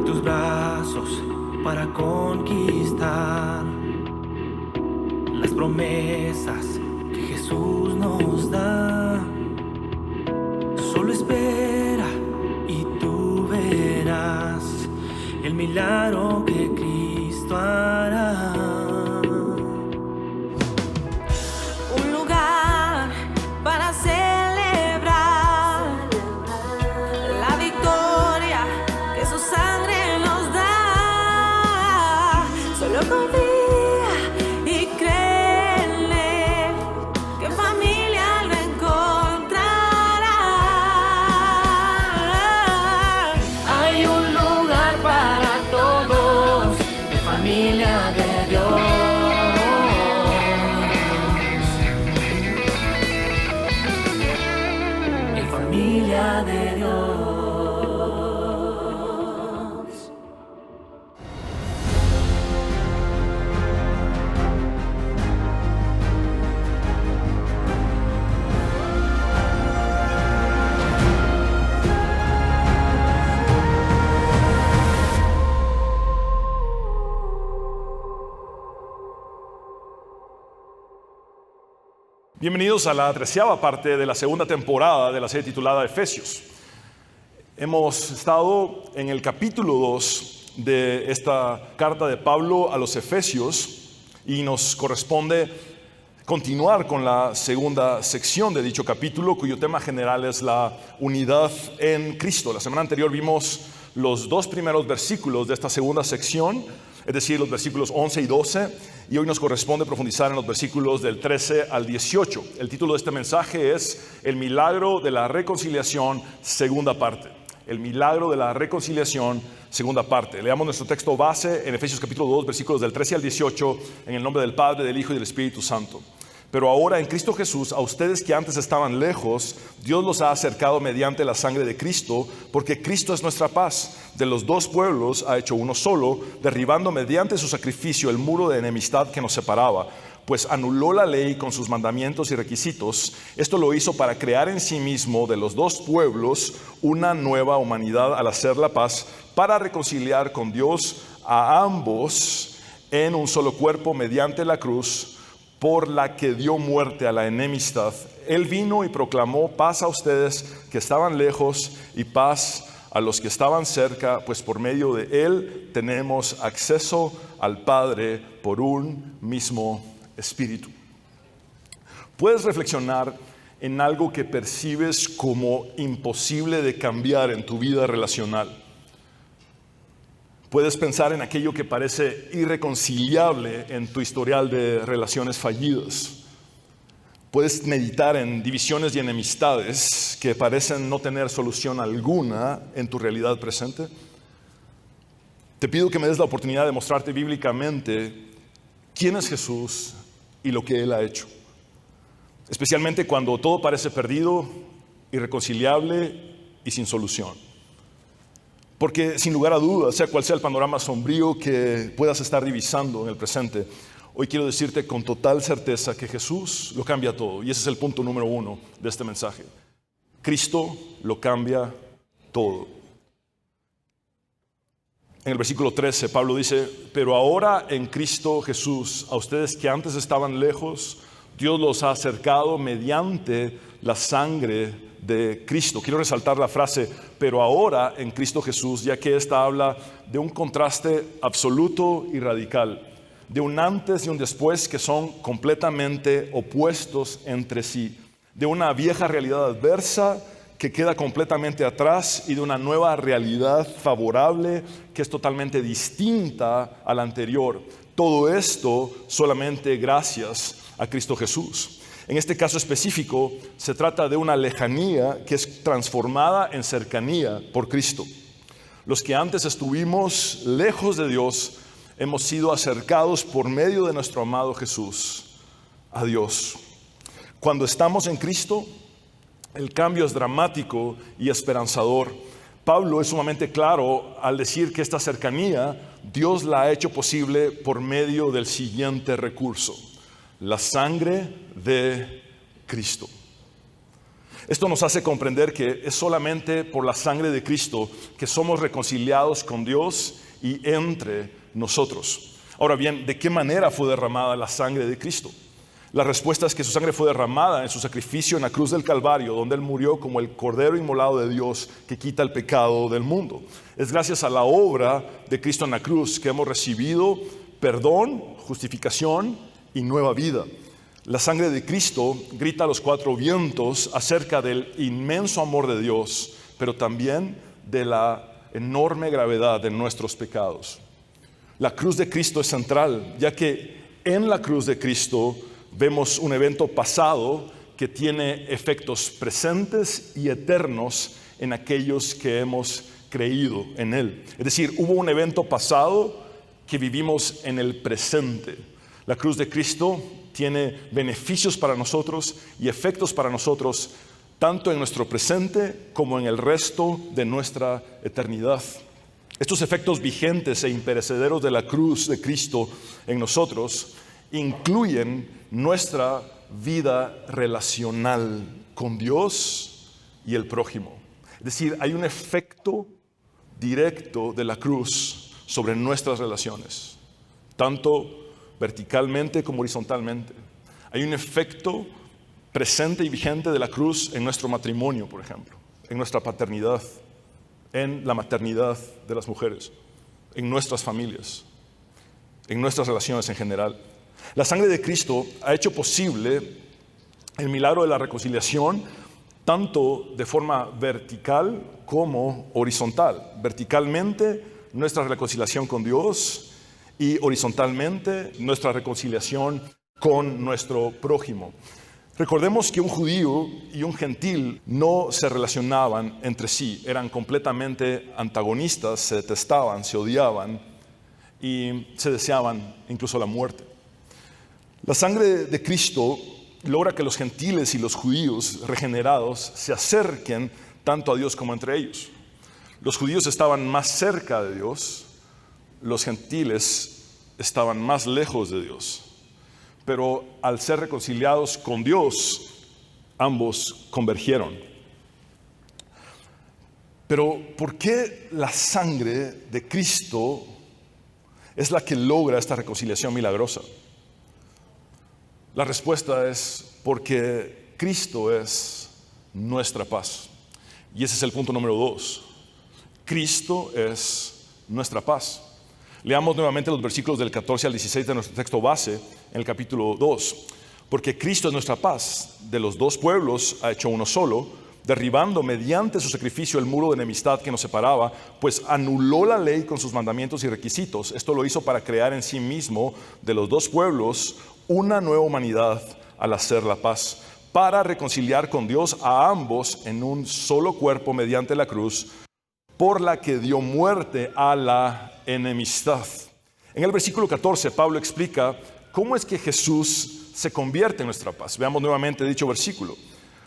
tus brazos para conquistar las promesas que Jesús nos da. Solo espera y tú verás el milagro que Cristo hará. Un lugar para celebrar la victoria que su sangre nos da. Solo confía y cree en Él, que en familia lo encontrará. Hay un lugar para todos, de familia de Dios. En familia de Dios. Bienvenidos a la 13ª parte de la segunda temporada de la serie titulada Efesios. Hemos estado en el capítulo 2 de esta carta de Pablo a los Efesios y nos corresponde continuar con la segunda sección de dicho capítulo, cuyo tema general es la unidad en Cristo. La semana anterior vimos los 2 primeros versículos de esta segunda sección, es decir, los versículos 11 y 12, y hoy nos corresponde profundizar en los versículos del 13 al 18. El título de este mensaje es El milagro de la reconciliación, segunda parte. El milagro de la reconciliación, segunda parte. Leamos nuestro texto base en Efesios capítulo 2, versículos del 13 al 18, en el nombre del Padre, del Hijo y del Espíritu Santo. Pero ahora en Cristo Jesús, a ustedes que antes estaban lejos, Dios los ha acercado mediante la sangre de Cristo, porque Cristo es nuestra paz. De los 2 pueblos ha hecho uno solo, derribando mediante su sacrificio el muro de enemistad que nos separaba, pues anuló la ley con sus mandamientos y requisitos. Esto lo hizo para crear en sí mismo de los 2 pueblos una nueva humanidad al hacer la paz, para reconciliar con Dios a ambos en un solo cuerpo mediante la cruz, por la que dio muerte a la enemistad. Él vino y proclamó paz a ustedes que estaban lejos y paz a los que estaban cerca, pues por medio de Él tenemos acceso al Padre por un mismo Espíritu. Puedes reflexionar en algo que percibes como imposible de cambiar en tu vida relacional. Puedes pensar en aquello que parece irreconciliable en tu historial de relaciones fallidas. Puedes meditar en divisiones y enemistades que parecen no tener solución alguna en tu realidad presente. Te pido que me des la oportunidad de mostrarte bíblicamente quién es Jesús y lo que Él ha hecho. Especialmente cuando todo parece perdido, irreconciliable y sin solución. Porque sin lugar a dudas, sea cual sea el panorama sombrío que puedas estar divisando en el presente, hoy quiero decirte con total certeza que Jesús lo cambia todo. Y ese es el punto número 1 de este mensaje. Cristo lo cambia todo. En el versículo 13, Pablo dice: pero ahora en Cristo Jesús, a ustedes que antes estaban lejos, Dios los ha acercado mediante la sangre de Cristo. Quiero resaltar la frase, pero ahora en Cristo Jesús, ya que esta habla de un contraste absoluto y radical, de un antes y un después que son completamente opuestos entre sí, de una vieja realidad adversa que queda completamente atrás y de una nueva realidad favorable que es totalmente distinta a la anterior. Todo esto solamente gracias a Cristo Jesús. En este caso específico, se trata de una lejanía que es transformada en cercanía por Cristo. Los que antes estuvimos lejos de Dios, hemos sido acercados por medio de nuestro amado Jesús a Dios. Cuando estamos en Cristo, el cambio es dramático y esperanzador. Pablo es sumamente claro al decir que esta cercanía Dios la ha hecho posible por medio del siguiente recurso: la sangre de Cristo. Esto nos hace comprender que es solamente por la sangre de Cristo que somos reconciliados con Dios y entre nosotros. Ahora bien, ¿de qué manera fue derramada la sangre de Cristo? La respuesta es que su sangre fue derramada en su sacrificio en la cruz del Calvario, donde Él murió como el Cordero inmolado de Dios que quita el pecado del mundo. Es gracias a la obra de Cristo en la cruz que hemos recibido perdón, justificación y nueva vida. La sangre de Cristo grita a los cuatro vientos acerca del inmenso amor de Dios, pero también de la enorme gravedad de nuestros pecados. La cruz de Cristo es central, ya que en la cruz de Cristo vemos un evento pasado que tiene efectos presentes y eternos en aquellos que hemos creído en Él. Es decir, hubo un evento pasado que vivimos en el presente. La cruz de Cristo tiene beneficios para nosotros y efectos para nosotros, tanto en nuestro presente como en el resto de nuestra eternidad. Estos efectos vigentes e imperecederos de la cruz de Cristo en nosotros incluyen nuestra vida relacional con Dios y el prójimo. Es decir, hay un efecto directo de la cruz sobre nuestras relaciones, tanto verticalmente como horizontalmente. Hay un efecto presente y vigente de la cruz en nuestro matrimonio, por ejemplo, en nuestra paternidad, en la maternidad de las mujeres, en nuestras familias, en nuestras relaciones en general. La sangre de Cristo ha hecho posible el milagro de la reconciliación tanto de forma vertical como horizontal. Verticalmente, nuestra reconciliación con Dios, y horizontalmente, nuestra reconciliación con nuestro prójimo. Recordemos que un judío y un gentil no se relacionaban entre sí, eran completamente antagonistas, se detestaban, se odiaban y se deseaban incluso la muerte. La sangre de Cristo logra que los gentiles y los judíos regenerados se acerquen tanto a Dios como entre ellos. Los judíos estaban más cerca de Dios, los gentiles estaban más lejos de Dios. Pero al ser reconciliados con Dios, ambos convergieron. Pero ¿por qué la sangre de Cristo es la que logra esta reconciliación milagrosa? La respuesta es porque Cristo es nuestra paz. Y ese es el punto número 2. Cristo es nuestra paz. Leamos nuevamente los versículos del 14 al 16 de nuestro texto base en el capítulo 2. Porque Cristo es nuestra paz. De los dos pueblos ha hecho uno solo, derribando mediante su sacrificio el muro de enemistad que nos separaba, pues anuló la ley con sus mandamientos y requisitos. Esto lo hizo para crear en sí mismo de los dos pueblos una nueva humanidad al hacer la paz, para reconciliar con Dios a ambos en un solo cuerpo mediante la cruz, por la que dio muerte a la enemistad. En el versículo 14, Pablo explica cómo es que Jesús se convierte en nuestra paz. Veamos nuevamente dicho versículo.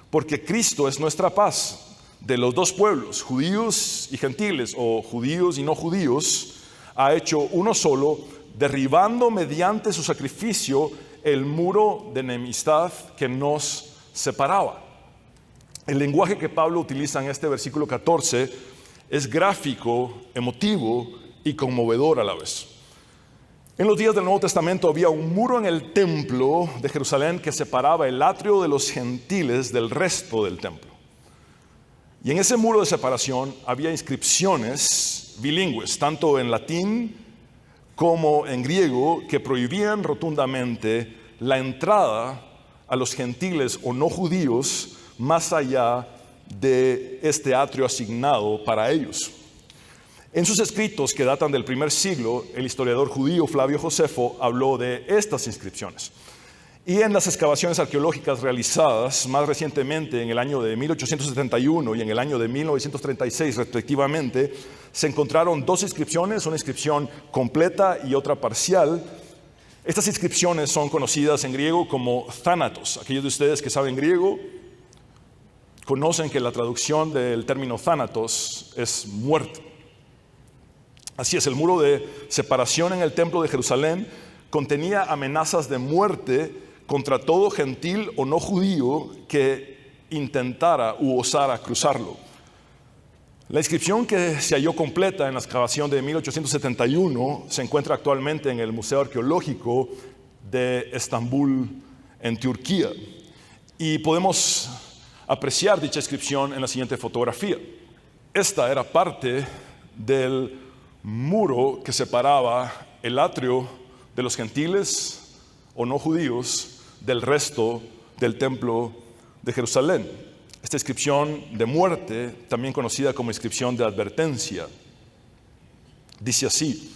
Porque Cristo es nuestra paz, de los dos pueblos, judíos y gentiles, o judíos y no judíos, ha hecho uno solo, derribando mediante su sacrificio el muro de enemistad que nos separaba. El lenguaje que Pablo utiliza en este versículo 14 es gráfico, emotivo y conmovedor a la vez. En los días del Nuevo Testamento había un muro en el templo de Jerusalén que separaba el atrio de los gentiles del resto del templo. Y en ese muro de separación había inscripciones bilingües, tanto en latín como en griego, que prohibían rotundamente la entrada a los gentiles o no judíos más allá de este atrio asignado para ellos. En sus escritos, que datan del primer siglo, el historiador judío Flavio Josefo habló de estas inscripciones. Y en las excavaciones arqueológicas realizadas más recientemente en el año de 1871 y en el año de 1936 respectivamente, se encontraron dos inscripciones, una inscripción completa y otra parcial. Estas inscripciones son conocidas en griego como thanatos. Aquellos de ustedes que saben griego conocen que la traducción del término thanatos es muerte. Así es, el muro de separación en el templo de Jerusalén contenía amenazas de muerte contra todo gentil o no judío que intentara u osara cruzarlo. La inscripción, que se halló completa en la excavación de 1871, se encuentra actualmente en el Museo Arqueológico de Estambul, en Turquía. Y podemos apreciar dicha inscripción en la siguiente fotografía. Esta era parte del muro que separaba el atrio de los gentiles o no judíos del resto del templo de Jerusalén. Esta inscripción de muerte, también conocida como inscripción de advertencia, dice así: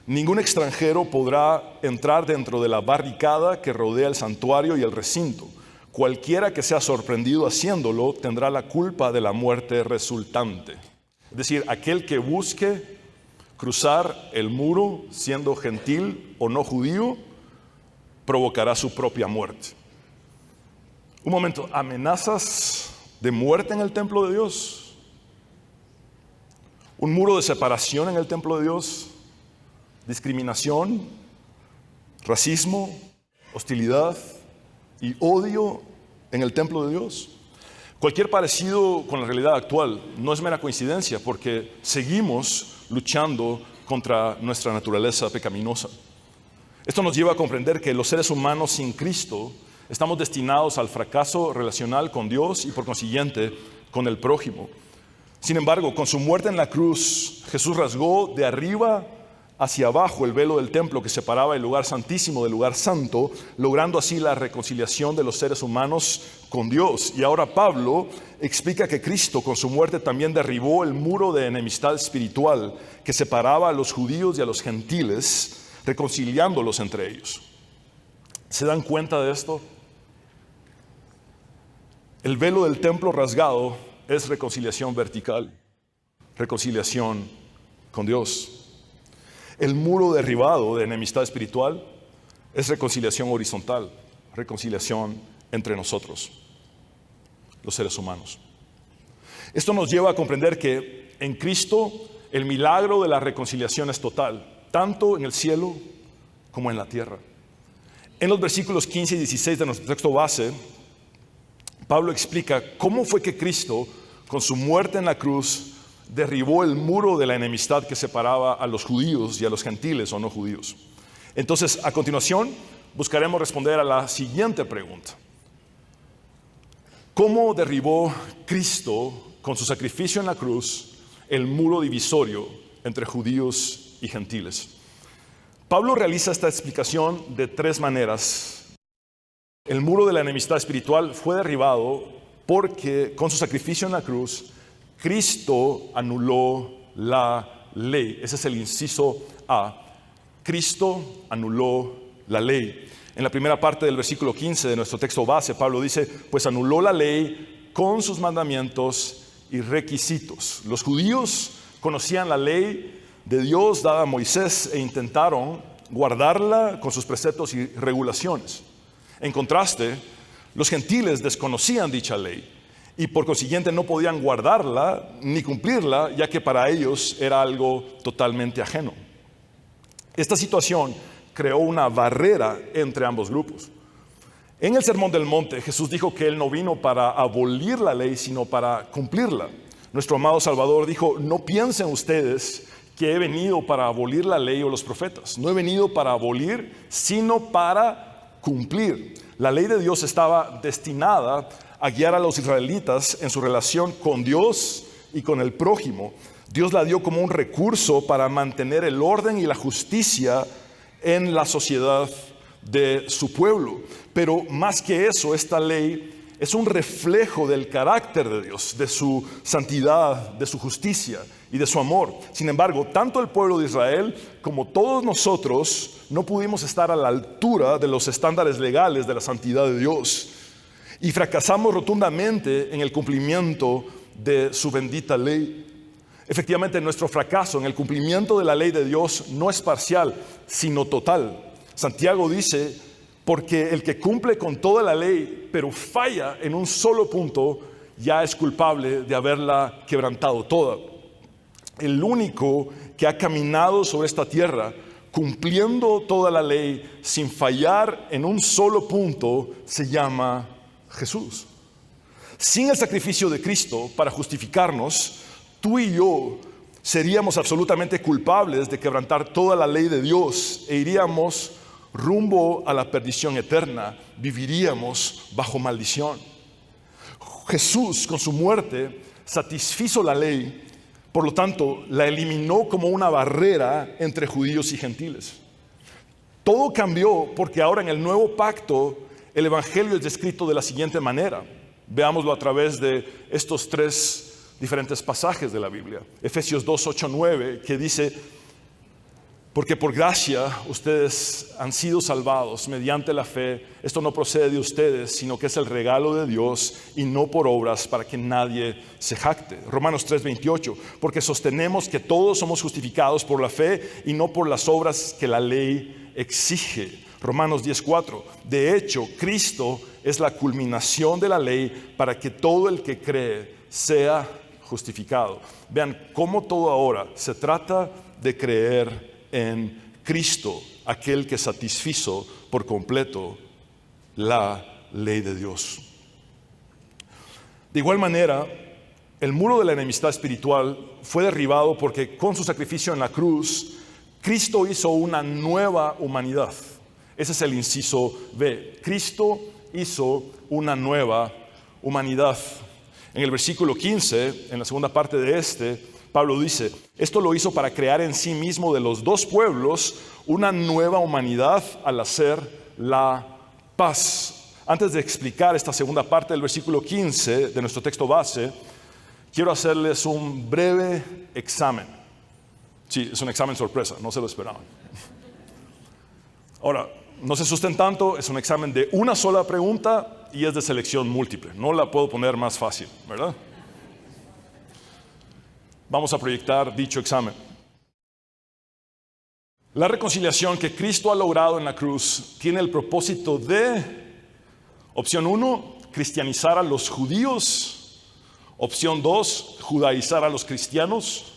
ningún extranjero podrá entrar dentro de la barricada que rodea el santuario y el recinto. Cualquiera que sea sorprendido haciéndolo tendrá la culpa de la muerte resultante. Es decir, aquel que busque cruzar el muro siendo gentil o no judío provocará su propia muerte. Un momento, ¿amenazas de muerte en el templo de Dios? ¿Un muro de separación en el templo de Dios? ¿Discriminación? ¿Racismo? ¿Hostilidad y odio en el templo de Dios? Cualquier parecido con la realidad actual no es mera coincidencia, porque seguimos luchando contra nuestra naturaleza pecaminosa. Esto nos lleva a comprender que los seres humanos sin Cristo estamos destinados al fracaso relacional con Dios y por consiguiente con el prójimo. Sin embargo, con su muerte en la cruz, Jesús rasgó de arriba hacia abajo el velo del templo que separaba el lugar santísimo del lugar santo, logrando así la reconciliación de los seres humanos con Dios. Y ahora Pablo explica que Cristo con su muerte también derribó el muro de enemistad espiritual que separaba a los judíos y a los gentiles, reconciliándolos entre ellos. ¿Se dan cuenta de esto? El velo del templo rasgado es reconciliación vertical, reconciliación con Dios. El muro derribado de enemistad espiritual es reconciliación horizontal, reconciliación entre nosotros, los seres humanos. Esto nos lleva a comprender que en Cristo el milagro de la reconciliación es total, tanto en el cielo como en la tierra. En los versículos 15 y 16 de nuestro texto base, Pablo explica cómo fue que Cristo, con su muerte en la cruz, derribó el muro de la enemistad que separaba a los judíos y a los gentiles o no judíos. Entonces, a continuación, buscaremos responder a la siguiente pregunta: ¿cómo derribó Cristo, con su sacrificio en la cruz, el muro divisorio entre judíos y gentiles? Pablo realiza esta explicación de tres maneras. El muro de la enemistad espiritual fue derribado porque con su sacrificio en la cruz, Cristo anuló la ley. Ese es el inciso A. Cristo anuló la ley. En la primera parte del versículo 15 de nuestro texto base, Pablo dice: pues anuló la ley con sus mandamientos y requisitos. Los judíos conocían la ley de Dios dada a Moisés e intentaron guardarla con sus preceptos y regulaciones. En contraste, los gentiles desconocían dicha ley y por consiguiente no podían guardarla ni cumplirla, ya que para ellos era algo totalmente ajeno. Esta situación creó una barrera entre ambos grupos. En el Sermón del Monte, Jesús dijo que Él no vino para abolir la ley, sino para cumplirla. Nuestro amado Salvador dijo: no piensen ustedes que he venido para abolir la ley o los profetas. No he venido para abolir, sino para cumplir. La ley de Dios estaba destinada a guiar a los israelitas en su relación con Dios y con el prójimo. Dios la dio como un recurso para mantener el orden y la justicia en la sociedad de su pueblo. Pero más que eso, esta ley es un reflejo del carácter de Dios, de su santidad, de su justicia y de su amor. Sin embargo, tanto el pueblo de Israel como todos nosotros no pudimos estar a la altura de los estándares legales de la santidad de Dios y fracasamos rotundamente en el cumplimiento de su bendita ley. Efectivamente, nuestro fracaso en el cumplimiento de la ley de Dios no es parcial, sino total. Santiago dice: porque el que cumple con toda la ley, pero falla en un solo punto, ya es culpable de haberla quebrantado toda. El único que ha caminado sobre esta tierra, cumpliendo toda la ley, sin fallar en un solo punto, se llama Jesús. Sin el sacrificio de Cristo para justificarnos, tú y yo seríamos absolutamente culpables de quebrantar toda la ley de Dios e iríamos rumbo a la perdición eterna, viviríamos bajo maldición. Jesús, con su muerte, satisfizo la ley, por lo tanto, la eliminó como una barrera entre judíos y gentiles. Todo cambió porque ahora en el nuevo pacto el evangelio es descrito de la siguiente manera. Veámoslo a través de estos 3 diferentes pasajes de la Biblia. Efesios 2, 8, 9, que dice: porque por gracia ustedes han sido salvados mediante la fe. Esto no procede de ustedes, sino que es el regalo de Dios y no por obras, para que nadie se jacte. Romanos 3:28, porque sostenemos que todos somos justificados por la fe y no por las obras que la ley exige. Romanos 10:4, de hecho, Cristo es la culminación de la ley para que todo el que cree sea justificado. Vean cómo todo ahora se trata de creer en Cristo, aquel que satisfizo por completo la ley de Dios. De igual manera, el muro de la enemistad espiritual fue derribado porque con su sacrificio en la cruz, Cristo hizo una nueva humanidad. Ese es el inciso B. Cristo hizo una nueva humanidad. En el versículo 15, en la segunda parte de Pablo dice: esto lo hizo para crear en sí mismo de los 2 pueblos una nueva humanidad al hacer la paz. Antes de explicar esta segunda parte del versículo 15 de nuestro texto base, quiero hacerles un breve examen. Sí, es un examen sorpresa, no se lo esperaban. Ahora, no se asusten tanto, es un examen de una sola pregunta y es de selección múltiple. No la puedo poner más fácil, ¿verdad? Vamos a proyectar dicho examen. La reconciliación que Cristo ha logrado en la cruz tiene el propósito de, opción 1, cristianizar a los judíos. Opción 2, judaizar a los cristianos.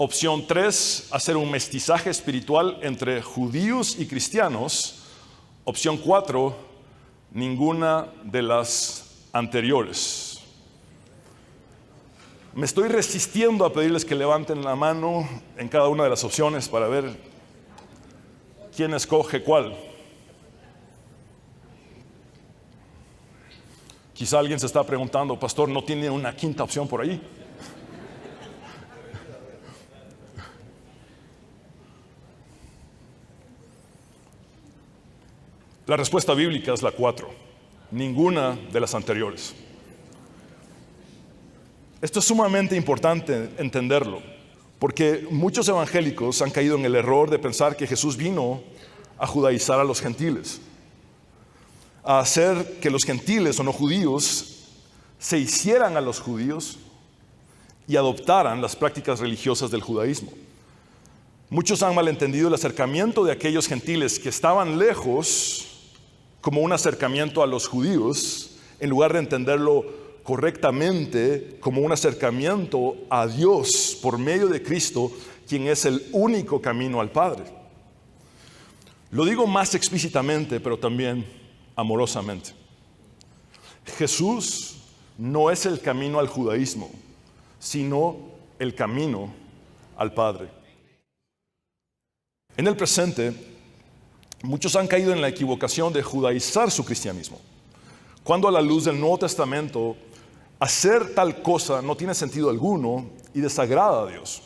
Opción 3, hacer un mestizaje espiritual entre judíos y cristianos. Opción 4, ninguna de las anteriores. Me estoy resistiendo a pedirles que levanten la mano en cada una de las opciones para ver quién escoge cuál. Quizá alguien se está preguntando: pastor, ¿no tiene una quinta opción por ahí? La respuesta bíblica es la 4, ninguna de las anteriores. Esto es sumamente importante entenderlo, porque muchos evangélicos han caído en el error de pensar que Jesús vino a judaizar a los gentiles, a hacer que los gentiles o no judíos se hicieran a los judíos y adoptaran las prácticas religiosas del judaísmo. Muchos han malentendido el acercamiento de aquellos gentiles que estaban lejos como un acercamiento a los judíos, en lugar de entenderlo correctamente como un acercamiento a Dios por medio de Cristo, quien es el único camino al Padre. Lo digo más explícitamente, pero también amorosamente. Jesús no es el camino al judaísmo, sino el camino al Padre. En el presente, muchos han caído en la equivocación de judaizar su cristianismo, cuando a la luz del Nuevo Testamento hacer tal cosa no tiene sentido alguno y desagrada a Dios.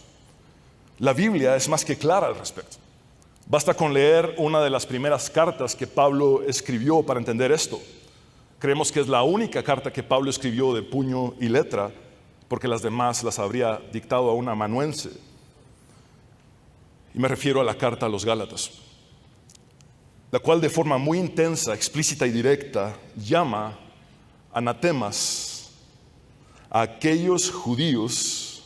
La Biblia es más que clara al respecto. Basta con leer una de las primeras cartas que Pablo escribió para entender esto. Creemos que es la única carta que Pablo escribió de puño y letra, porque las demás las habría dictado a un amanuense. Y me refiero a la carta a los Gálatas, la cual de forma muy intensa, explícita y directa llama anatemas a aquellos judíos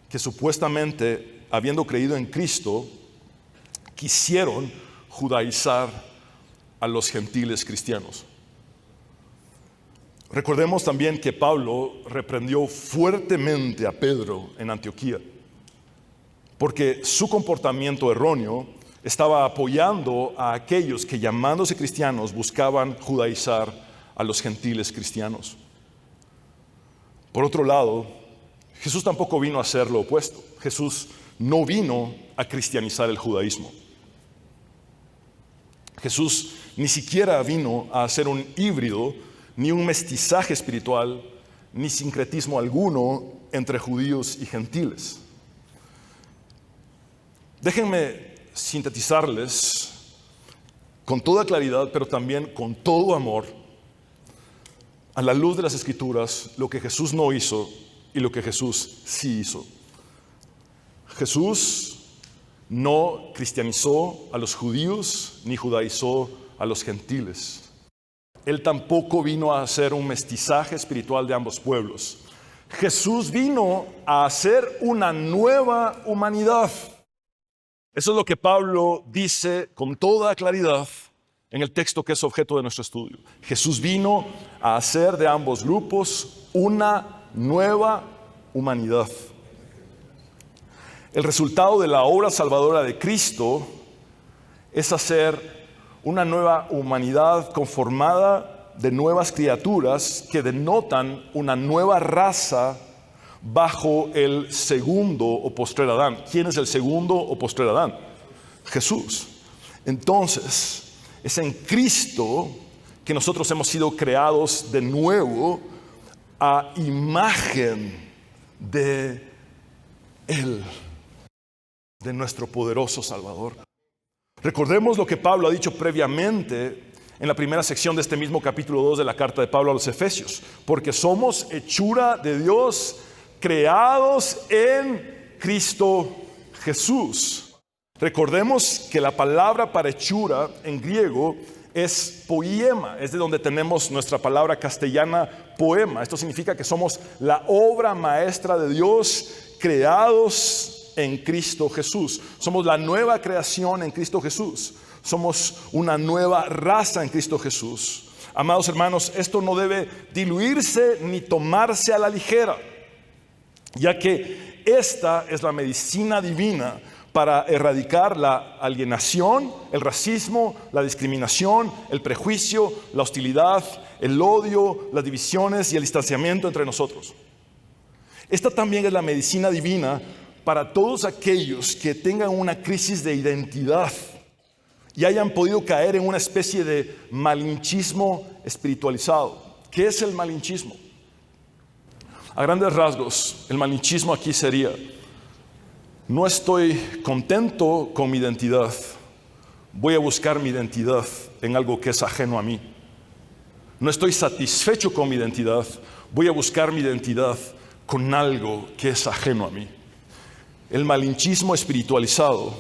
que supuestamente, habiendo creído en Cristo, quisieron judaizar a los gentiles cristianos. Recordemos también que Pablo reprendió fuertemente a Pedro en Antioquía, porque su comportamiento erróneo estaba apoyando a aquellos que, llamándose cristianos, buscaban judaizar a los gentiles cristianos. Por otro lado, Jesús tampoco vino a hacer lo opuesto. Jesús no vino a cristianizar el judaísmo. Jesús ni siquiera vino a hacer un híbrido, ni un mestizaje espiritual, ni sincretismo alguno entre judíos y gentiles. Déjenme sintetizarles con toda claridad, pero también con todo amor, a la luz de las Escrituras, lo que Jesús no hizo y lo que Jesús sí hizo. Jesús no cristianizó a los judíos ni judaizó a los gentiles. Él tampoco vino a hacer un mestizaje espiritual de ambos pueblos. Jesús vino a hacer una nueva humanidad. Eso es lo que Pablo dice con toda claridad en el texto que es objeto de nuestro estudio. Jesús vino a hacer de ambos grupos una nueva humanidad. El resultado de la obra salvadora de Cristo es hacer una nueva humanidad conformada de nuevas criaturas que denotan una nueva raza bajo el segundo o postrer Adán. ¿Quién es el segundo o postrer Adán? Jesús. Entonces, es en Cristo que nosotros hemos sido creados de nuevo a imagen de Él, de nuestro poderoso Salvador. Recordemos lo que Pablo ha dicho previamente en la primera sección de este mismo capítulo 2 de la carta de Pablo a los Efesios. Porque somos hechura de Dios, creados en Cristo Jesús. Recordemos que la palabra para hechura en griego es poiema, es de donde tenemos nuestra palabra castellana poema. Esto significa que somos la obra maestra de Dios, creados en Cristo Jesús. Somos la nueva creación en Cristo Jesús. Somos una nueva raza en Cristo Jesús. Amados hermanos, esto no debe diluirse ni tomarse a la ligera, ya que esta es la medicina divina para erradicar la alienación, el racismo, la discriminación, el prejuicio, la hostilidad, el odio, las divisiones y el distanciamiento entre nosotros. Esta también es la medicina divina para todos aquellos que tengan una crisis de identidad y hayan podido caer en una especie de malinchismo espiritualizado. ¿Qué es el malinchismo? A grandes rasgos, el malinchismo aquí sería: no estoy contento con mi identidad, voy a buscar mi identidad en algo que es ajeno a mí. No estoy satisfecho con mi identidad, voy a buscar mi identidad con algo que es ajeno a mí. El malinchismo espiritualizado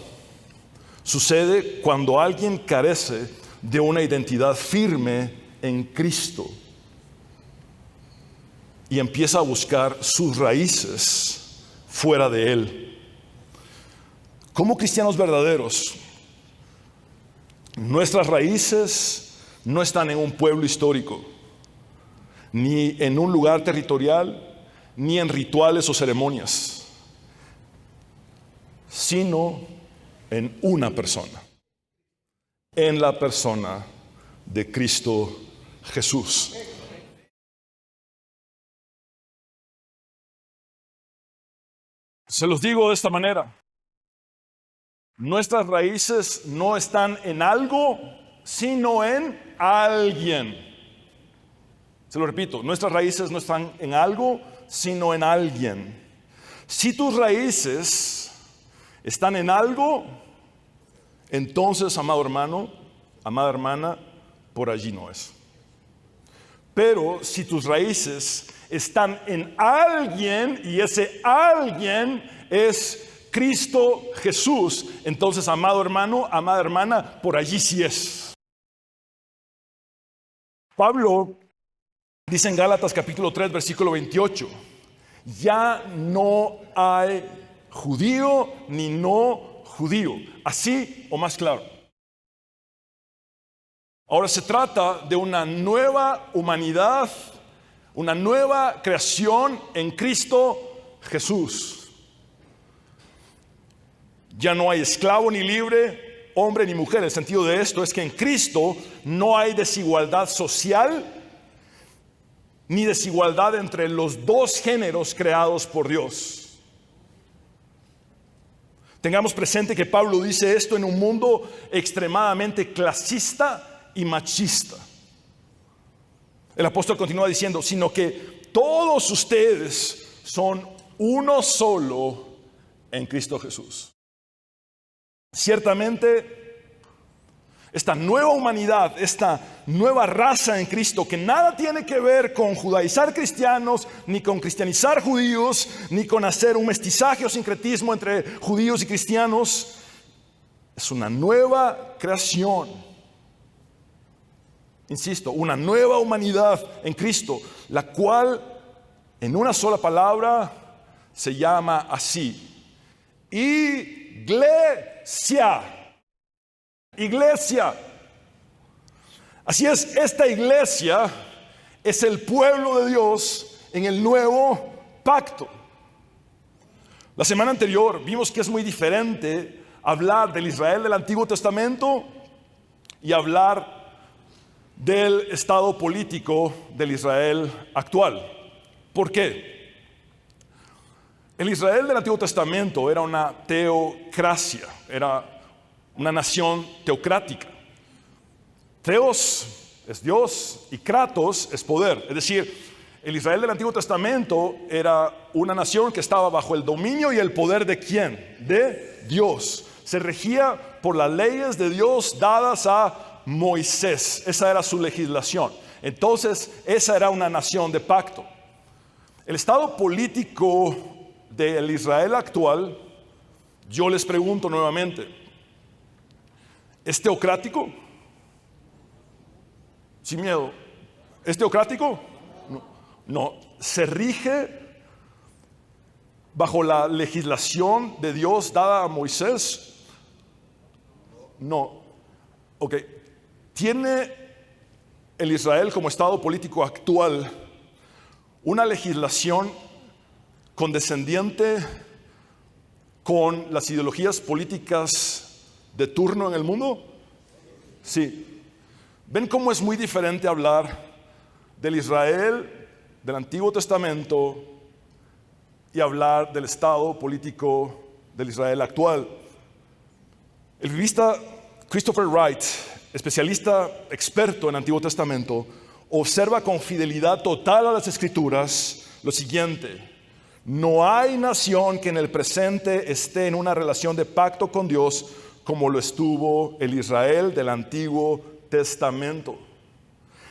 sucede cuando alguien carece de una identidad firme en Cristo y empieza a buscar sus raíces fuera de Él. Como cristianos verdaderos, nuestras raíces no están en un pueblo histórico, ni en un lugar territorial, ni en rituales o ceremonias, sino en una persona, en la persona de Cristo Jesús. Se los digo de esta manera: nuestras raíces no están en algo, sino en alguien. Se lo repito, nuestras raíces no están en algo, sino en alguien. Si tus raíces están en algo, entonces, amado hermano, amada hermana, por allí no es. Pero si tus raíces están en alguien y ese alguien es Cristo Jesús, entonces, amado hermano, amada hermana, por allí sí es. Pablo dice en Gálatas capítulo 3 versículo 28: ya no hay judío ni no judío, así o más claro. Ahora se trata de una nueva humanidad, una nueva creación en Cristo Jesús. Ya no hay esclavo ni libre, hombre ni mujer. El sentido de esto es que en Cristo no hay desigualdad social ni desigualdad entre los dos géneros creados por Dios. Tengamos presente que Pablo dice esto en un mundo extremadamente clasista y machista. El apóstol continúa diciendo, sino que todos ustedes son uno solo en Cristo Jesús. Ciertamente, esta nueva humanidad, esta nueva raza en Cristo, que nada tiene que ver con judaizar cristianos, ni con cristianizar judíos, ni con hacer un mestizaje o sincretismo entre judíos y cristianos, es una nueva creación. Insisto, una nueva humanidad en Cristo, la cual en una sola palabra se llama así: iglesia. Iglesia. Así es, esta iglesia es el pueblo de Dios en el nuevo pacto. La semana anterior vimos que es muy diferente hablar del Israel del Antiguo Testamento y hablar del estado político del Israel actual. ¿Por qué? El Israel del Antiguo Testamento era una teocracia, era una nación teocrática. Theos es Dios y kratos es poder. Es decir, el Israel del Antiguo Testamento era una nación que estaba bajo el dominio y el poder ¿de quién? De Dios. Se regía por las leyes de Dios dadas a Moisés. Esa era su legislación. Entonces, esa era una nación de pacto. El estado político del Israel actual, yo les pregunto nuevamente, ¿es teocrático? Sin miedo. ¿Es teocrático? No. ¿Se rige bajo la legislación de Dios dada a Moisés? No. Ok. ¿Tiene el Israel como estado político actual una legislación condescendiente con las ideologías políticas de turno en el mundo? Sí. ¿Ven cómo es muy diferente hablar del Israel del Antiguo Testamento y hablar del estado político del Israel actual? El bibista Christopher Wright, especialista experto en Antiguo Testamento, observa con fidelidad total a las Escrituras lo siguiente: no hay nación que en el presente esté en una relación de pacto con Dios como lo estuvo el Israel del Antiguo Testamento.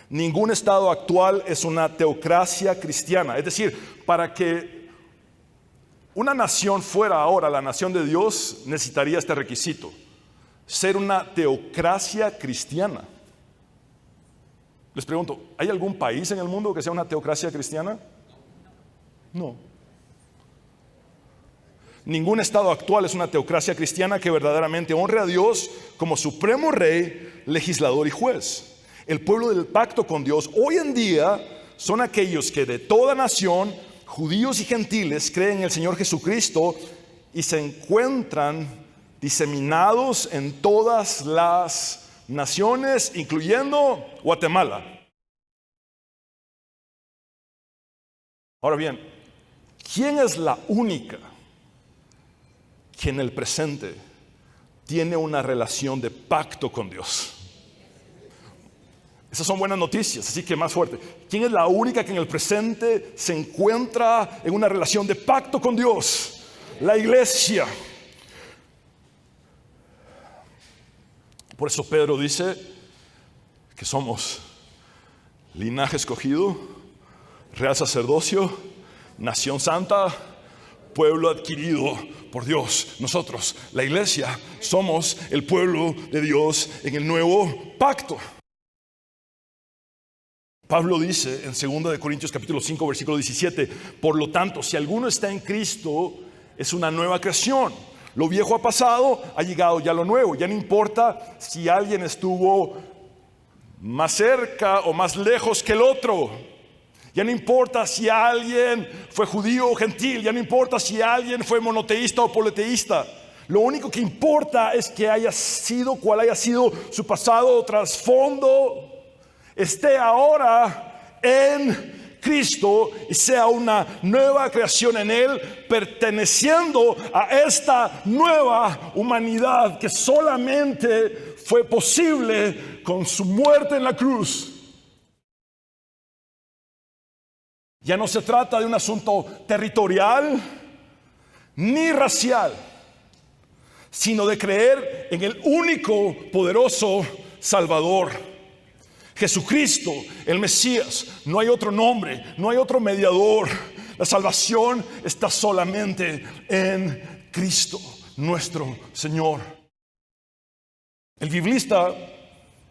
Ningún estado actual es una teocracia cristiana. Es decir, para que una nación fuera ahora la nación de Dios, necesitaría este requisito: ser una teocracia cristiana. Les pregunto, ¿hay algún país en el mundo que sea una teocracia cristiana? No. Ningún estado actual es una teocracia cristiana que verdaderamente honre a Dios como supremo rey, legislador y juez. El pueblo del pacto con Dios hoy en día son aquellos que de toda nación, judíos y gentiles, creen en el Señor Jesucristo y se encuentran diseminados en todas las naciones, incluyendo Guatemala. Ahora bien, ¿quién es la única que en el presente tiene una relación de pacto con Dios? Esas son buenas noticias, así que más fuerte. ¿Quién es la única que en el presente se encuentra en una relación de pacto con Dios? La iglesia. Por eso Pedro dice que somos linaje escogido, real sacerdocio, nación santa, pueblo adquirido por Dios. Nosotros, la iglesia, somos el pueblo de Dios en el nuevo pacto. Pablo dice en 2 Corintios capítulo 5 versículo 17: por lo tanto, si alguno está en Cristo, es una nueva creación. Lo viejo ha pasado, ha llegado ya lo nuevo. Ya no importa si alguien estuvo más cerca o más lejos que el otro. Ya no importa si alguien fue judío o gentil. Ya no importa si alguien fue monoteísta o politeísta. Lo único que importa es que haya sido cual haya sido su pasado o trasfondo, esté ahora en Cristo y sea una nueva creación en Él, perteneciendo a esta nueva humanidad que solamente fue posible con su muerte en la cruz. Ya no se trata de un asunto territorial ni racial, sino de creer en el único poderoso Salvador, Jesucristo, el Mesías. No hay otro nombre, no hay otro mediador. La salvación está solamente en Cristo, nuestro Señor. El biblista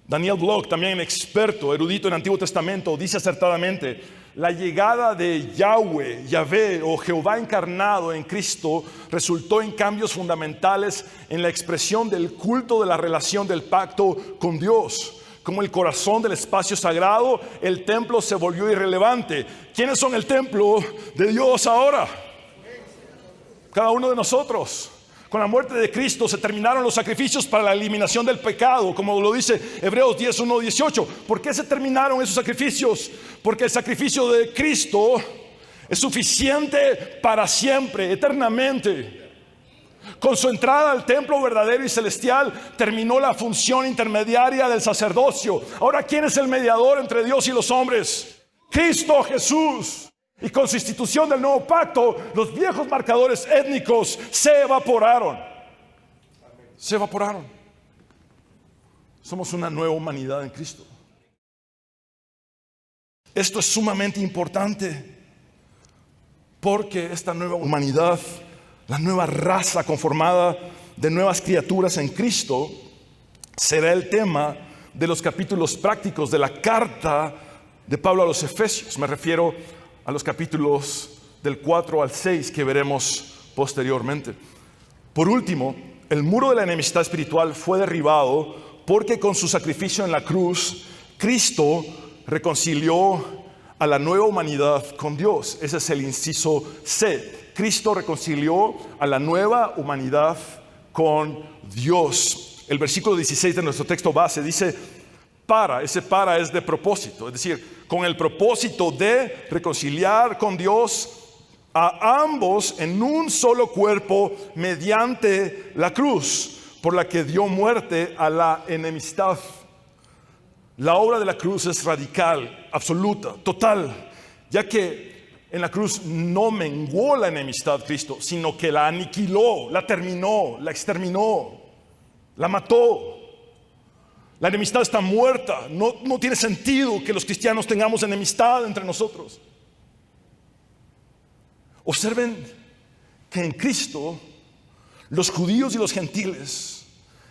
Daniel Block, también experto, erudito en Antiguo Testamento, dice acertadamente: la llegada de Yahvé o Jehová encarnado en Cristo resultó en cambios fundamentales en la expresión del culto de la relación del pacto con Dios. Como el corazón del espacio sagrado, el templo se volvió irrelevante. ¿Quiénes son el templo de Dios ahora? Cada uno de nosotros. Con la muerte de Cristo se terminaron los sacrificios para la eliminación del pecado, como lo dice Hebreos 10:1-18. ¿Por qué se terminaron esos sacrificios? Porque el sacrificio de Cristo es suficiente para siempre, eternamente. Con su entrada al templo verdadero y celestial terminó la función intermediaria del sacerdocio. Ahora, ¿quién es el mediador entre Dios y los hombres? Cristo Jesús. Y con su institución del nuevo pacto, los viejos marcadores étnicos se evaporaron. Se evaporaron. Somos una nueva humanidad en Cristo. Esto es sumamente importante, porque esta nueva humanidad, la nueva raza conformada de nuevas criaturas en Cristo, será el tema de los capítulos prácticos de la carta de Pablo a los Efesios. Me refiero a los capítulos del 4 al 6 que veremos posteriormente. Por último, el muro de la enemistad espiritual fue derribado porque con su sacrificio en la cruz, Cristo reconcilió a la nueva humanidad con Dios. Ese es el inciso C. Cristo reconcilió a la nueva humanidad con Dios. El versículo 16 de nuestro texto base dice: ese para es de propósito, es decir, con el propósito de reconciliar con Dios a ambos en un solo cuerpo mediante la cruz, por la que dio muerte a la enemistad. La obra de la cruz es radical, absoluta, total, ya que en la cruz no menguó la enemistad Cristo, sino que la aniquiló, la terminó, la exterminó, la mató. La enemistad está muerta. No tiene sentido que los cristianos tengamos enemistad entre nosotros. Observen que en Cristo los judíos y los gentiles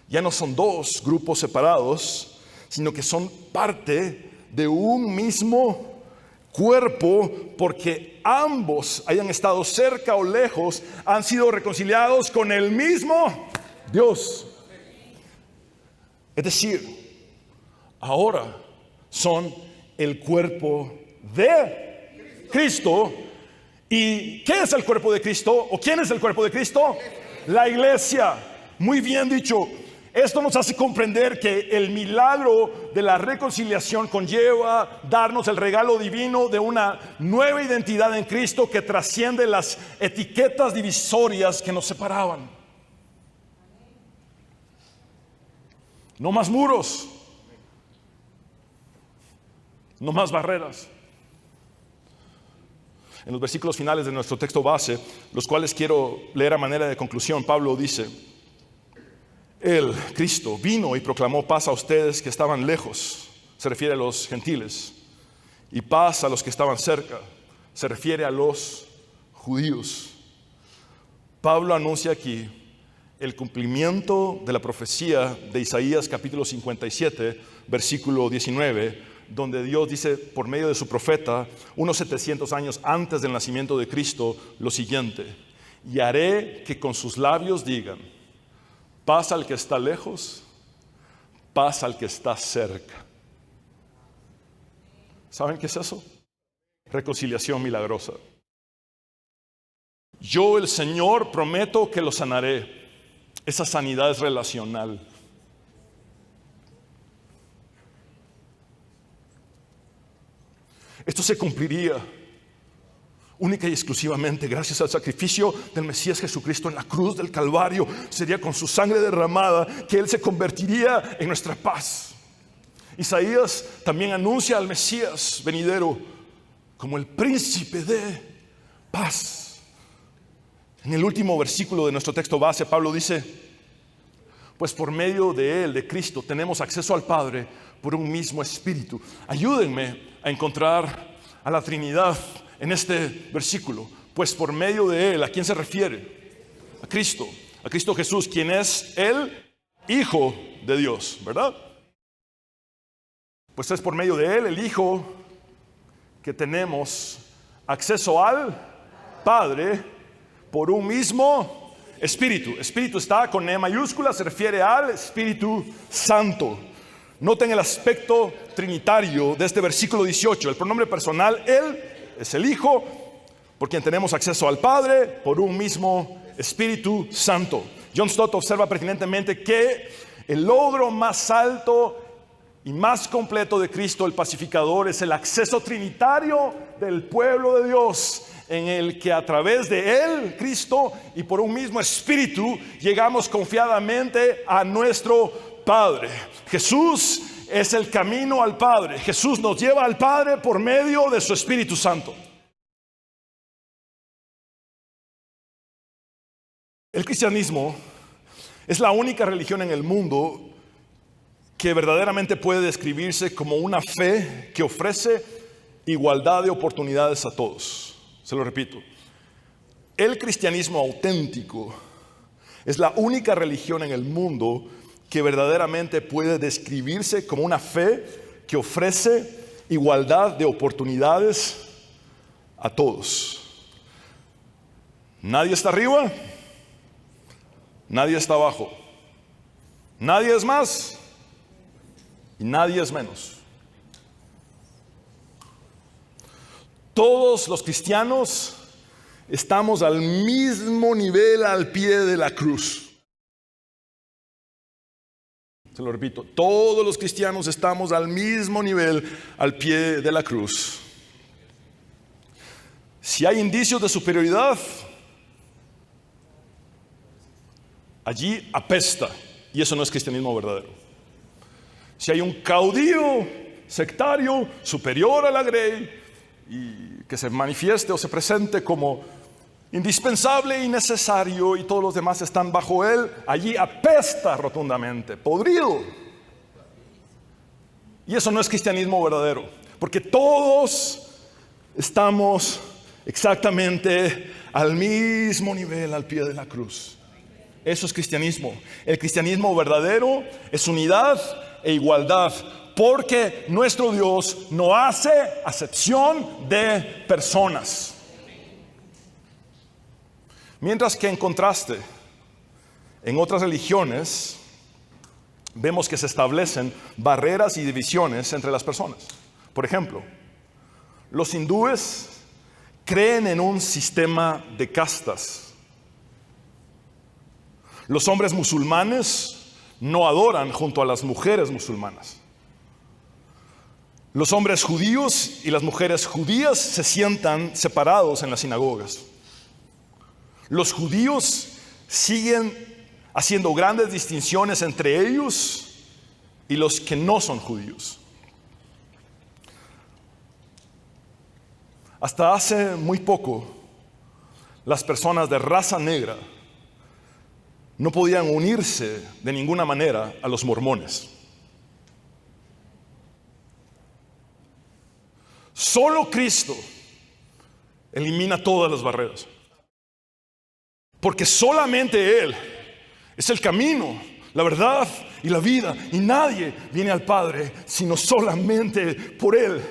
ya no son dos grupos separados, sino que son parte de un mismo cuerpo, porque ambos, hayan estado cerca o lejos, han sido reconciliados con el mismo Dios. Es decir, ahora son el cuerpo de Cristo. ¿Y qué es el cuerpo de Cristo? ¿O quién es el cuerpo de Cristo? La iglesia. Muy bien dicho. Esto nos hace comprender que el milagro de la reconciliación conlleva darnos el regalo divino de una nueva identidad en Cristo que trasciende las etiquetas divisorias que nos separaban. No más muros, no más barreras. En los versículos finales de nuestro texto base, los cuales quiero leer a manera de conclusión, Pablo dice: Él, Cristo, vino y proclamó paz a ustedes que estaban lejos, se refiere a los gentiles, y paz a los que estaban cerca, se refiere a los judíos. Pablo anuncia aquí el cumplimiento de la profecía de Isaías capítulo 57, versículo 19, donde Dios dice por medio de su profeta, unos 700 años antes del nacimiento de Cristo, lo siguiente: y haré que con sus labios digan, paz al que está lejos, paz al que está cerca. ¿Saben qué es eso? Reconciliación milagrosa. Yo, el Señor, prometo que lo sanaré. Esa sanidad es relacional. Esto se cumpliría única y exclusivamente gracias al sacrificio del Mesías Jesucristo en la cruz del Calvario. Sería con su sangre derramada que Él se convertiría en nuestra paz. Isaías también anuncia al Mesías venidero como el príncipe de paz. En el último versículo de nuestro texto base, Pablo dice: pues por medio de Él, de Cristo, tenemos acceso al Padre por un mismo Espíritu. Ayúdenme a encontrar a la Trinidad en este versículo. Pues por medio de Él, ¿a quién se refiere? A Cristo Jesús, quien es el Hijo de Dios, ¿verdad? Pues es por medio de Él, el Hijo, que tenemos acceso al Padre por un mismo Espíritu. Espíritu está con E mayúscula, se refiere al Espíritu Santo. Noten el aspecto trinitario de este versículo 18. El pronombre personal, Él, es el Hijo, por quien tenemos acceso al Padre por un mismo Espíritu Santo. John Stott observa pertinentemente que el logro más alto y más completo de Cristo el pacificador es el acceso trinitario del pueblo de Dios, en el que a través de Él, Cristo, y por un mismo Espíritu llegamos confiadamente a nuestro Padre. Jesús es el camino al Padre. Jesús nos lleva al Padre por medio de su Espíritu Santo. El cristianismo es la única religión en el mundo que verdaderamente puede describirse como una fe que ofrece igualdad de oportunidades a todos. Se lo repito. El cristianismo auténtico es la única religión en el mundo que verdaderamente puede describirse como una fe que ofrece igualdad de oportunidades a todos. Nadie está arriba, nadie está abajo, nadie es más y nadie es menos. Todos los cristianos estamos al mismo nivel al pie de la cruz. Se lo repito, todos los cristianos estamos al mismo nivel al pie de la cruz. Si hay indicios de superioridad, allí apesta, y eso no es cristianismo verdadero. Si hay un caudillo sectario superior a la grey y que se manifieste o se presente como indispensable y necesario y todos los demás están bajo él, allí apesta rotundamente, podrido. Y eso no es cristianismo verdadero, porque todos estamos exactamente al mismo nivel al pie de la cruz. Eso es cristianismo. El cristianismo verdadero es unidad e igualdad, porque nuestro Dios no hace acepción de personas. Mientras que en contraste, en otras religiones, vemos que se establecen barreras y divisiones entre las personas. Por ejemplo, los hindúes creen en un sistema de castas. Los hombres musulmanes no adoran junto a las mujeres musulmanas. Los hombres judíos y las mujeres judías se sientan separados en las sinagogas. Los judíos siguen haciendo grandes distinciones entre ellos y los que no son judíos. Hasta hace muy poco, las personas de raza negra no podían unirse de ninguna manera a los mormones. Solo Cristo elimina todas las barreras. Porque solamente Él es el camino, la verdad y la vida. Y nadie viene al Padre sino solamente por Él.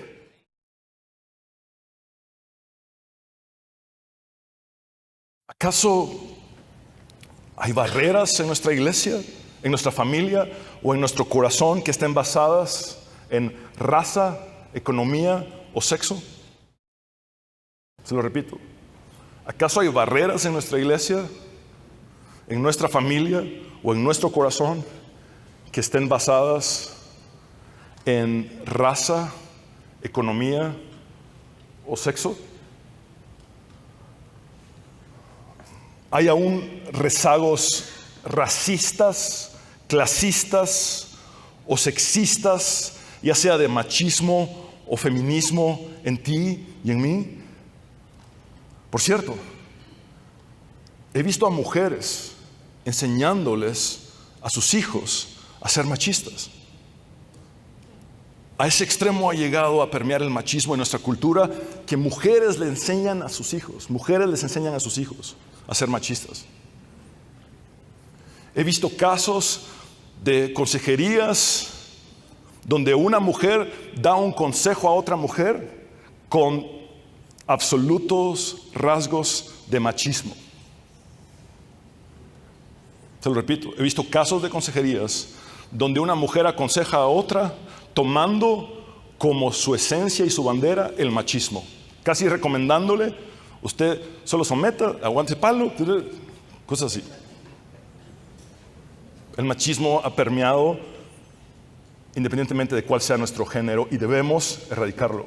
¿Acaso hay barreras en nuestra iglesia, en nuestra familia o en nuestro corazón que estén basadas en raza, economía o sexo? Se lo repito. ¿Acaso hay barreras en nuestra iglesia, en nuestra familia o en nuestro corazón que estén basadas en raza, economía o sexo. Hay aún rezagos racistas, clasistas o sexistas, ya sea de machismo o feminismo en ti y en mí. Por cierto, he visto a mujeres enseñándoles a sus hijos a ser machistas. A ese extremo ha llegado a permear el machismo en nuestra cultura, que mujeres le enseñan a sus hijos, mujeres les enseñan a sus hijos a ser machistas. He visto casos de consejerías donde una mujer da un consejo a otra mujer con absolutos rasgos de machismo. Se lo repito, he visto casos de consejerías donde una mujer aconseja a otra tomando como su esencia y su bandera el machismo, casi recomendándole: usted solo someta, aguante palo, cosas así. El machismo ha permeado independientemente de cuál sea nuestro género, y debemos erradicarlo.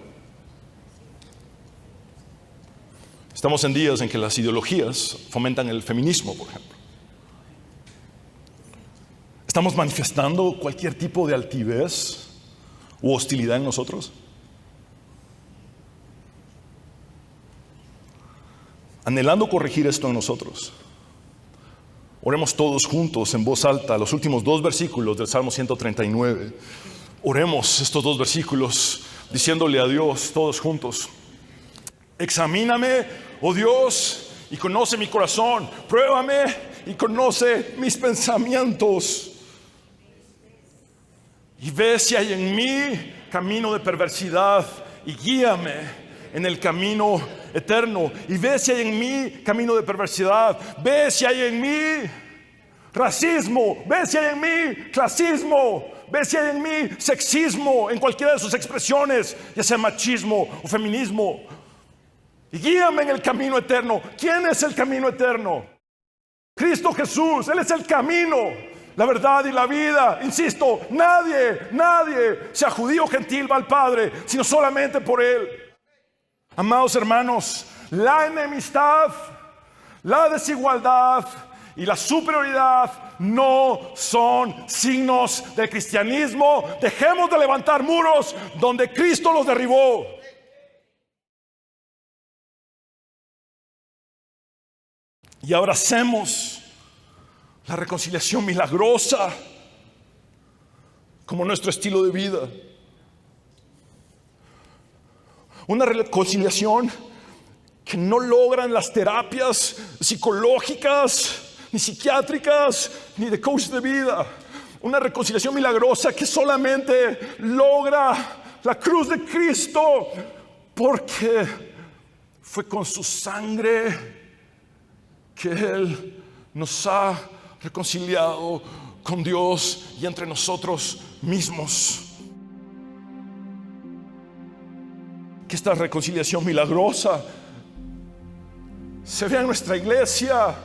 Estamos en días en que las ideologías fomentan el feminismo, por ejemplo. ¿Estamos manifestando cualquier tipo de altivez u hostilidad en nosotros? Anhelando corregir esto en nosotros, oremos todos juntos en voz alta los últimos 2 versículos del Salmo 139. Oremos estos 2 versículos diciéndole a Dios todos juntos: examíname, oh Dios, y conoce mi corazón. Pruébame y conoce mis pensamientos. Y ve si hay en mí camino de perversidad, y guíame en el camino eterno. Y ve si hay en mí camino de perversidad. Ve si hay en mí racismo. Ve si hay en mí clasismo. Ve si hay en mí sexismo en cualquiera de sus expresiones, ya sea machismo o feminismo. Y guíame en el camino eterno. ¿Quién es el camino eterno? Cristo Jesús. Él es el camino, la verdad y la vida. Insisto, nadie, sea judío o gentil, va al Padre, sino solamente por Él. Amados hermanos, la enemistad, la desigualdad y la superioridad no son signos del cristianismo. Dejemos de levantar muros donde Cristo los derribó. Y abracemos la reconciliación milagrosa como nuestro estilo de vida. Una reconciliación que no logran las terapias psicológicas, ni psiquiátricas, ni de coach de vida. Una reconciliación milagrosa que solamente logra la cruz de Cristo, porque fue con su sangre que Él nos ha reconciliado con Dios y entre nosotros mismos. Que esta reconciliación milagrosa se vea en nuestra iglesia,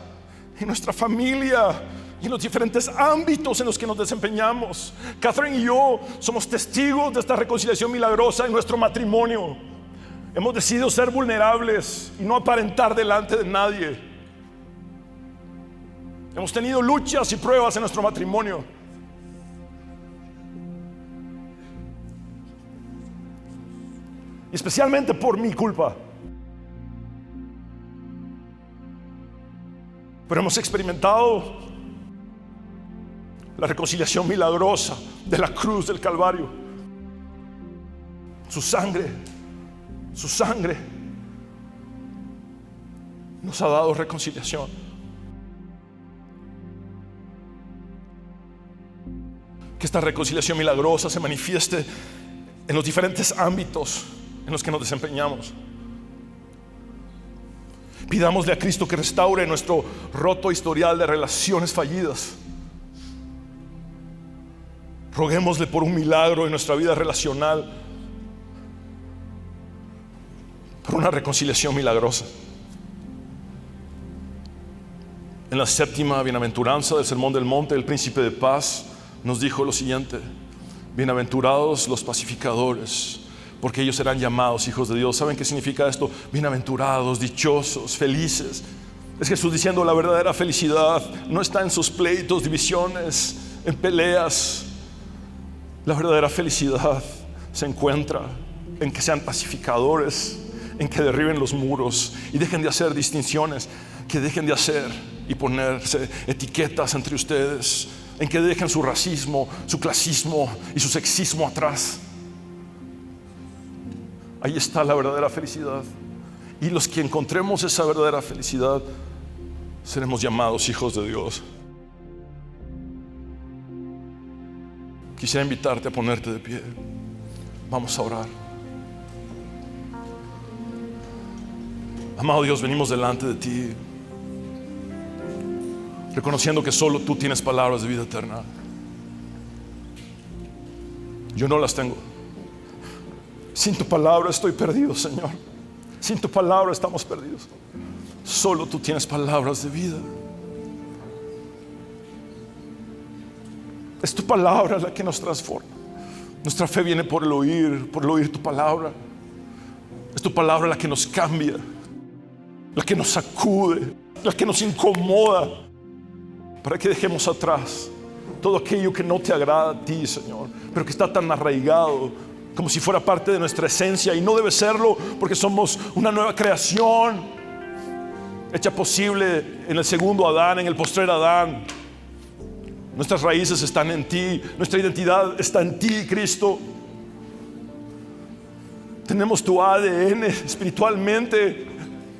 en nuestra familia y en los diferentes ámbitos en los que nos desempeñamos. Catherine y yo somos testigos de esta reconciliación milagrosa en nuestro matrimonio. Hemos decidido ser vulnerables y no aparentar delante de nadie. Hemos tenido luchas y pruebas en nuestro matrimonio. Y especialmente por mi culpa. Pero hemos experimentado la reconciliación milagrosa de la cruz del Calvario. Su sangre nos ha dado reconciliación. Que esta reconciliación milagrosa se manifieste en los diferentes ámbitos en los que nos desempeñamos. Pidámosle a Cristo que restaure nuestro roto historial de relaciones fallidas. Roguémosle por un milagro en nuestra vida relacional, por una reconciliación milagrosa. En la 7ª bienaventuranza del Sermón del Monte, el Príncipe de Paz nos dijo lo siguiente: bienaventurados los pacificadores, porque ellos serán llamados hijos de Dios. ¿Saben qué significa esto? Bienaventurados, dichosos, felices. Es Jesús diciendo: la verdadera felicidad no está en sus pleitos, divisiones, en peleas. La verdadera felicidad se encuentra en que sean pacificadores, en que derriben los muros y dejen de hacer distinciones, que dejen de hacer y ponerse etiquetas entre ustedes, en que dejen su racismo, su clasismo y su sexismo atrás. Ahí está la verdadera felicidad. Y los que encontremos esa verdadera felicidad seremos llamados hijos de Dios. Quisiera invitarte a ponerte de pie. Vamos a orar. Amado Dios, venimos delante de ti, reconociendo que solo tú tienes palabras de vida eterna. Yo no las tengo. Sin tu palabra estoy perdido, Señor. Sin tu palabra estamos perdidos. Solo tú tienes palabras de vida. Es tu palabra la que nos transforma. Nuestra fe viene por el oír tu palabra. Es tu palabra la que nos cambia, la que nos sacude, la que nos incomoda, para que dejemos atrás todo aquello que no te agrada a ti, Señor, pero que está tan arraigado como si fuera parte de nuestra esencia, y no debe serlo, porque somos una nueva creación hecha posible en el segundo Adán, en el postrer Adán. Nuestras raíces están en ti, nuestra identidad está en ti, Cristo. Tenemos tu ADN espiritualmente,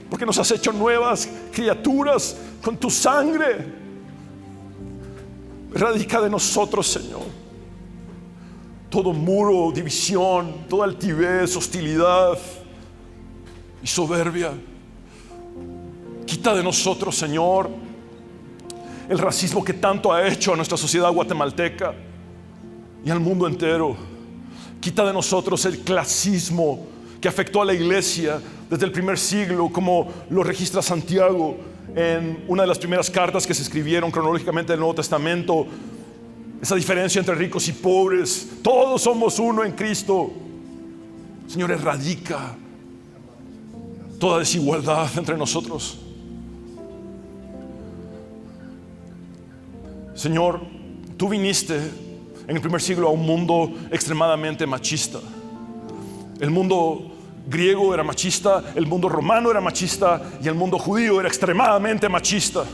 porque nos has hecho nuevas criaturas con tu sangre. Radica de nosotros, Señor, todo muro, división, toda altivez, hostilidad y soberbia. Quita de nosotros, Señor, el racismo que tanto ha hecho a nuestra sociedad guatemalteca y al mundo entero. Quita de nosotros el clasismo que afectó a la iglesia desde el primer siglo, como lo registra Santiago en una de las primeras cartas que se escribieron cronológicamente del Nuevo Testamento. Esa diferencia entre ricos y pobres, todos somos uno en Cristo. Señor, erradica toda desigualdad entre nosotros. Señor, tú viniste en el primer siglo a un mundo extremadamente machista. El mundo griego era machista, el mundo romano era machista y el mundo judío era extremadamente machista.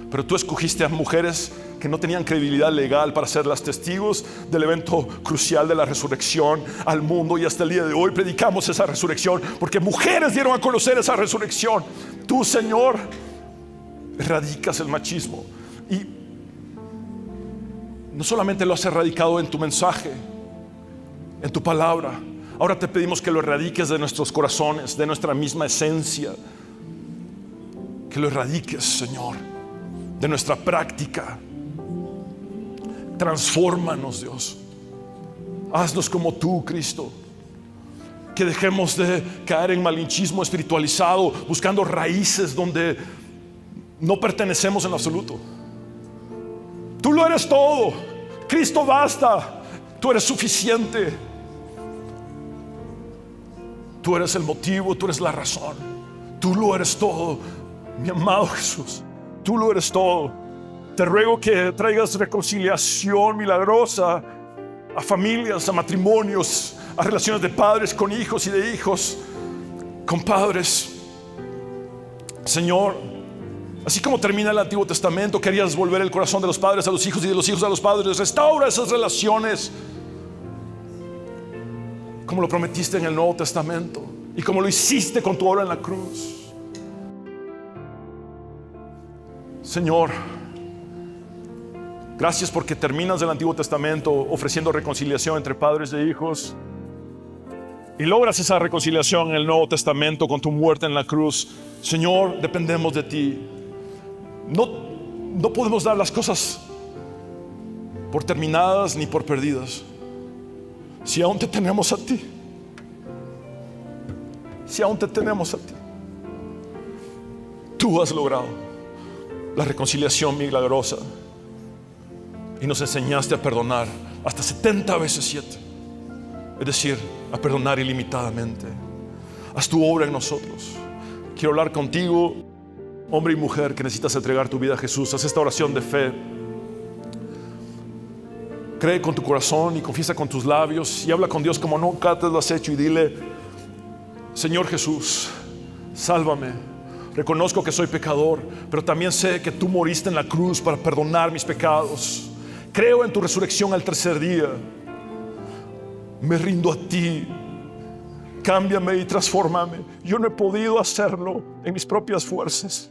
Pero tú escogiste a mujeres que no tenían credibilidad legal para ser las testigos del evento crucial de la resurrección al mundo, y hasta el día de hoy predicamos esa resurrección porque mujeres dieron a conocer esa resurrección. Tú, Señor, erradicas el machismo, y no solamente lo has erradicado en tu mensaje, en tu palabra. Ahora te pedimos que lo erradiques de nuestros corazones, de nuestra misma esencia. Que lo erradiques, Señor, de nuestra práctica. Transfórmanos, Dios. Haznos como tú, Cristo. Que dejemos de caer en malinchismo espiritualizado, buscando raíces donde no pertenecemos en absoluto. Tú lo eres todo. Cristo basta. Tú eres suficiente. Tú eres el motivo, tú eres la razón. Tú lo eres todo, mi amado Jesús. Tú lo eres todo. Te ruego que traigas reconciliación milagrosa a familias, a matrimonios, a relaciones de padres con hijos y de hijos con padres. Señor, así como termina el Antiguo Testamento, querías volver el corazón de los padres a los hijos y de los hijos a los padres. Restaura esas relaciones, como lo prometiste en el Nuevo Testamento y como lo hiciste con tu obra en la cruz. Señor, gracias porque terminas el Antiguo Testamento ofreciendo reconciliación entre padres e hijos, y logras esa reconciliación en el Nuevo Testamento con tu muerte en la cruz. Señor, dependemos de ti. No podemos dar las cosas por terminadas ni por perdidas. Si aún te tenemos a ti, tú has logrado la reconciliación milagrosa y nos enseñaste a perdonar hasta 70 veces 7. es decir, a perdonar ilimitadamente. Haz tu obra en nosotros. Quiero hablar contigo, hombre y mujer, que necesitas entregar tu vida a Jesús. Haz esta oración de fe. Cree con tu corazón y confiesa con tus labios y habla con Dios como nunca antes lo has hecho y dile: Señor Jesús, sálvame. Reconozco que soy pecador, pero también sé que tú moriste en la cruz para perdonar mis pecados. Creo en tu resurrección al tercer día. Me rindo a ti. Cámbiame y transfórmame. Yo no he podido hacerlo en mis propias fuerzas.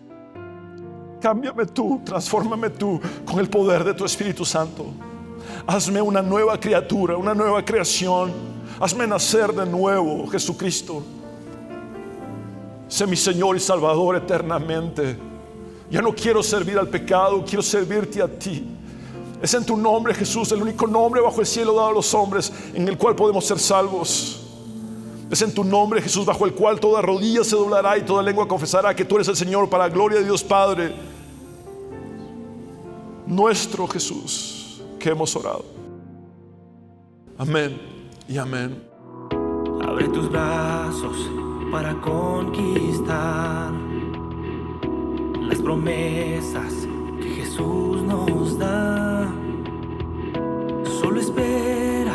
Cámbiame tú, transfórmame tú con el poder de tu Espíritu Santo. Hazme una nueva criatura, una nueva creación. Hazme nacer de nuevo, Jesucristo. Sé mi Señor y Salvador eternamente. Ya no quiero servir al pecado, quiero servirte a ti. Es en tu nombre, Jesús, el único nombre bajo el cielo dado a los hombres en el cual podemos ser salvos. Es en tu nombre, Jesús, bajo el cual toda rodilla se doblará y toda lengua confesará que tú eres el Señor, para la gloria de Dios Padre. Nuestro Jesús, que hemos orado. Amén y amén. Abre tus brazos para conquistar las promesas que Jesús nos da. Solo espera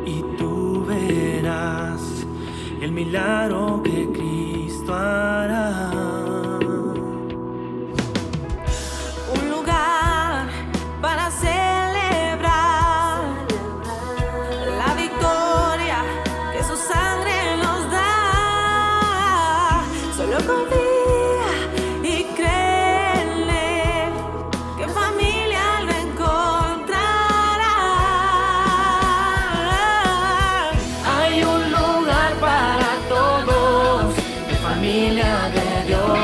y tú verás el milagro que Cristo hará. Un lugar para celebrar la victoria que su sangre nos da. Solo confía y cree en Él, que familia lo encontrará. Hay un lugar para todos, de familia de Dios.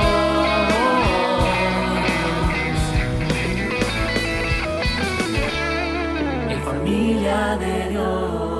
En familia de Dios.